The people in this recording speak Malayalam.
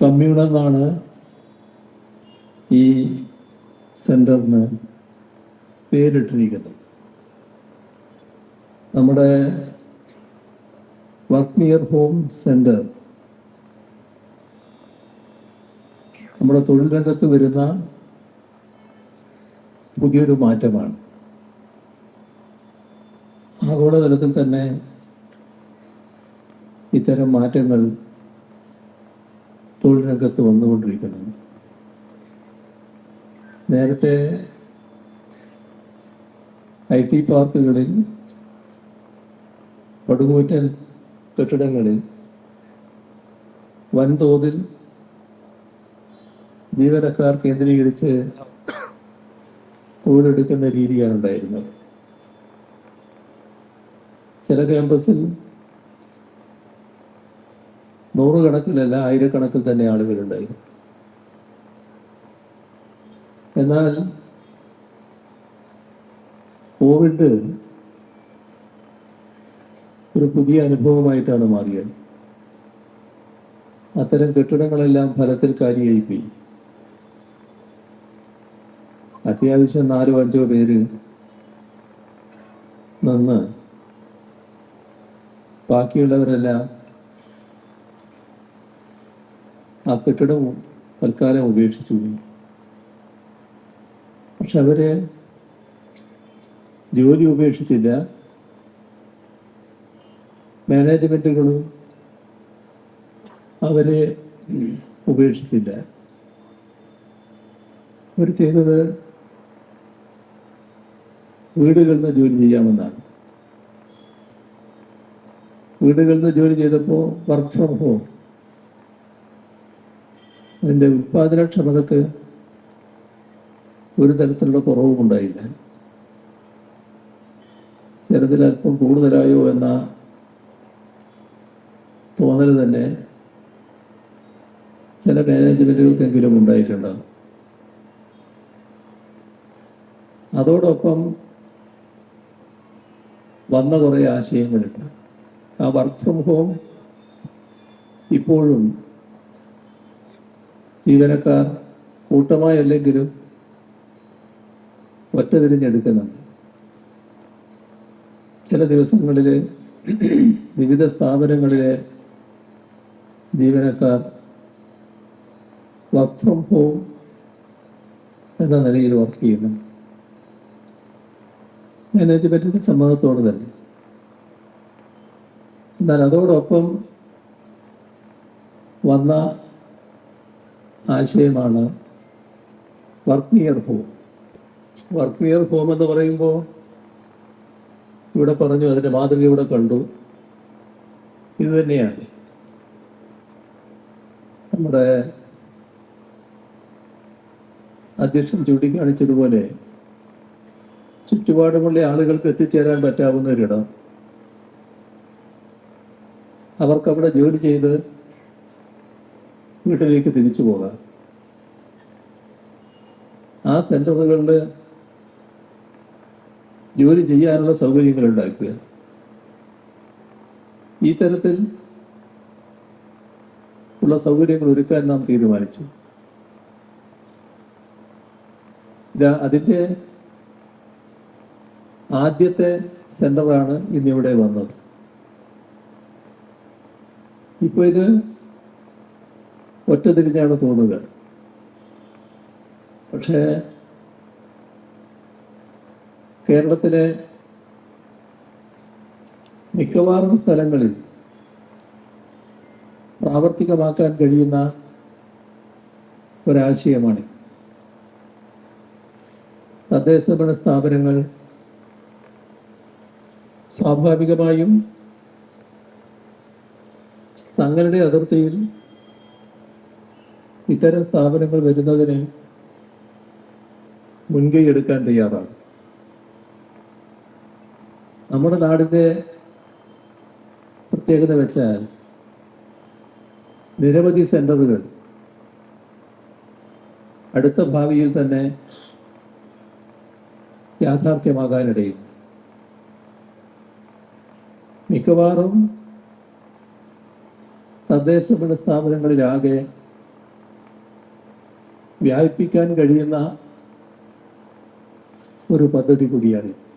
കമ്മ്യൂണെന്നാണ് ഈ സെൻറ്ററിന് പേരിട്ടിരിക്കുന്നത്. നമ്മുടെ വർക്ക് നിയർ ഹോം സെൻറ്റർ നമ്മുടെ തൊഴിൽ രംഗത്ത് വരുന്ന പുതിയൊരു മാറ്റമാണ്. ആഗോളതലത്തിൽ തന്നെ ഇത്തരം മാറ്റങ്ങൾ തൊഴിൽ രംഗത്ത് വന്നുകൊണ്ടിരിക്കുന്നു. നേരത്തെ IT പാർക്കുകളിൽ, പടുകൂറ്റൻ കെട്ടിടങ്ങളിൽ വൻതോതിൽ ജീവനക്കാർ കേന്ദ്രീകരിച്ച് തൊഴിലെടുക്കുന്ന രീതിയാണ് ഉണ്ടായിരുന്നത്. ചില ക്യാമ്പസിൽ നൂറുകണക്കിലല്ല ആയിരക്കണക്കിൽ തന്നെ ആളുകളുണ്ടായിരുന്നു. എന്നാൽ കോവിഡ് ഒരു പുതിയ അനുഭവമായിട്ടാണ് മാറിയത്. അത്തരം കെട്ടിടങ്ങളെല്ലാം ഫലത്തിൽ കാലിയായിപ്പോയി. അത്യാവശ്യം 4-5 പേര് നിന്ന് ബാക്കിയുള്ളവരെല്ലാം ആ കെട്ടിടം തൽക്കാലം ഉപേക്ഷിച്ചു പോയി. പക്ഷെ അവര് ജോലി ഉപേക്ഷിച്ചില്ല. മാനേജ്മെന്റുകളും അവരെ ഉപേക്ഷിച്ചില്ല. അവർ ചെയ്തത് വീടുകളിൽ നിന്ന് ജോലി ചെയ്യാമെന്നാണ്. വീടുകളിൽ നിന്ന് ജോലി ചെയ്തപ്പോൾ വർക്ക് ഫ്രം ഹോം, അതിൻ്റെ ഉൽപാദനക്ഷമതക്ക് ഒരു തരത്തിലുള്ള കുറവും ഉണ്ടായില്ല. ചിലതിൽ അല്പം കൂടുതലായോ എന്ന തോന്നൽ തന്നെ ചില മാനേജ്മെന്റുകൾക്കെങ്കിലും ഉണ്ടായിട്ടുണ്ടാകും. അതോടൊപ്പം വന്ന കുറേ ആശയങ്ങളുണ്ട്. ആ വർക്ക് ഫ്രം ഹോം ഇപ്പോഴും ജീവനക്കാർ കൂട്ടമായല്ലെങ്കിലും ഒറ്റ തിരിഞ്ഞെടുക്കുന്നുണ്ട്. ചില ദിവസങ്ങളിൽ വിവിധ സ്ഥാപനങ്ങളിലെ ജീവനക്കാർ വർക്ക് ഫ്രം ഹോം എന്ന നിലയിൽ വർക്ക് ചെയ്യുന്നുണ്ട്. മാനേജ്മെന്റിന്റെ സമ്മതത്തോടെ തന്നെ. എന്നാൽ അതോടൊപ്പം വന്ന ആശയമാണ് work near home. Work near home എന്ന് പറയുമ്പോൾ ഇവിടെ പറഞ്ഞു, അതിൻ്റെ മാതൃക ഇവിടെ കണ്ടു. ഇത് തന്നെയാണ് നമ്മുടെ അധ്യക്ഷൻ ചൂണ്ടിക്കാണിച്ചതുപോലെ ചുറ്റുപാടുമുള്ള ആളുകൾക്ക് എത്തിച്ചേരാൻ പറ്റാവുന്ന ഒരിടം, അവർക്കവിടെ ജോലി ചെയ്ത് വീട്ടിലേക്ക് തിരിച്ചു പോകാം. ആ സെന്ററുകളിൽ ജോലി ചെയ്യാനുള്ള സൗകര്യങ്ങൾ ഉണ്ടാക്കുക. ഈ തരത്തിൽ ഉള്ള സൗകര്യങ്ങൾ ഒരുക്കാൻ നാം തീരുമാനിച്ചു. അതിൻ്റെ ആദ്യത്തെ സെന്ററാണ് ഇന്നിവിടെ വന്നത്. ഇപ്പോൾ ഇത് ഒറ്റ തിരിഞ്ഞാണ് തോന്നുക. പക്ഷേ കേരളത്തിലെ മിക്കവാറും സ്ഥലങ്ങളിൽ പ്രാവർത്തികമാക്കാൻ കഴിയുന്ന ഒരാശയമാണ്. തദ്ദേശഭരണ സ്ഥാപനങ്ങൾ സ്വാഭാവികമായും തങ്ങളുടെ അതിർത്തിയിൽ ഇത്തരം സ്ഥാപനങ്ങൾ വരുന്നതിന് മുൻകൈ എടുക്കാൻ തയ്യാറാണ്. നമ്മുടെ നാടിൻ്റെ പ്രത്യേകത വെച്ചാൽ നിരവധി സെന്ററുകൾ അടുത്ത ഭാവിയിൽ തന്നെ യാഥാർത്ഥ്യമാകാനിടയുണ്ട്. മിക്കവാറും തദ്ദേശഭരണ സ്ഥാപനങ്ങളിലാകെ വ്യാപിപ്പിക്കാൻ കഴിയുന്ന ഒരു പദ്ധതി കൂടിയാണ്.